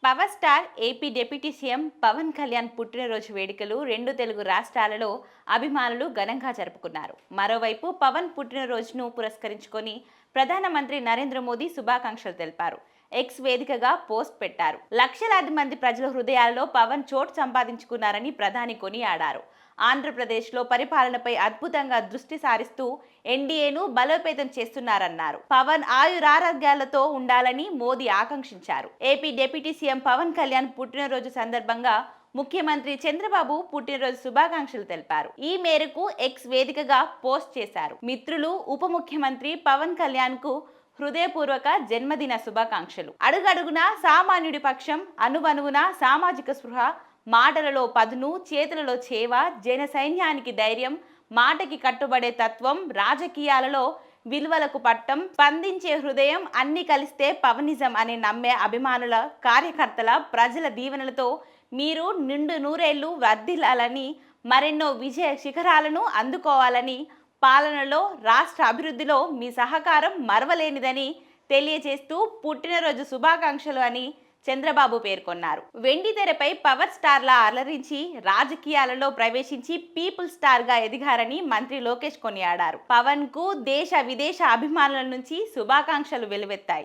Power star AP deputy CM Pawan Kalyan పుట్టినరోజు వేడుకలు రెండు తెలుగు రాష్ట్రాలలో అభిమానులు ఘనంగా జరుపుకున్నారు. మరోవైపు పవన్ పుట్టినరోజును పురస్కరించుకొని ప్రధానమంత్రి నరేంద్ర మోదీ శుభాకాంక్షలు తెలిపారు. ఎక్స్ వేదికగా పోస్ట్ పెట్టారు. లక్షలాది మంది ప్రజల హృదయాల్లో పవన్ చోటు సంపాదించుకున్నారని ప్రధాని కొనియాడారు. ఆంధ్రప్రదేశ్లో పరిపాలనపై అద్భుతంగా దృష్టి సారిస్తూ ఎన్డీఏను బలోపేతం చేస్తున్నారన్నారు. పవన్ ఆయురారోగ్యాలతో ఉండాలని మోదీ ఆకాంక్షించారు. AP deputy CM Pawan Kalyan పుట్టినరోజు సందర్భంగా ముఖ్యమంత్రి చంద్రబాబు పుట్టినరోజు శుభాకాంక్షలు తెలిపారు. ఈ మేరకు ఎక్స్ వేదికగా పోస్ట్ చేశారు. మిత్రులు, ఉప ముఖ్యమంత్రి పవన్ కళ్యాణ్ కు హృదయపూర్వక జన్మదిన శుభాకాంక్షలు. అడుగడుగునా సామాన్యుడి పక్షం, అణువణువున సామాజిక స్పృహ, మాటలలో పదును, చేతులలో చేవ, జన సైన్యానికి ధైర్యం, మాటకి కట్టుబడే తత్వం, రాజకీయాలలో విలువలకు పట్టం, స్పందించే హృదయం, అన్ని కలిస్తే పవనిజం అనే నమ్మే అభిమానుల, కార్యకర్తల, ప్రజల దీవెనలతో మీరు నిండు నూరేళ్లు వర్ధిల్లాలని, మరెన్నో విజయ శిఖరాలను అందుకోవాలని, పాలనలో, రాష్ట్ర అభివృద్ధిలో మీ సహకారం మరవలేనిదని తెలియజేస్తూ పుట్టినరోజు శుభాకాంక్షలు అని చంద్రబాబు పేర్కొన్నారు. వెండి తెరపై పవర్ స్టార్లా అలరించి రాజకీయాలలో ప్రవేశించి పీపుల్ స్టార్ గా ఎదిగారని మంత్రి లోకేష్ కొనియాడారు. పవన్ కు దేశ విదేశ అభిమానుల నుంచి శుభాకాంక్షలు వెలువెత్తాయి.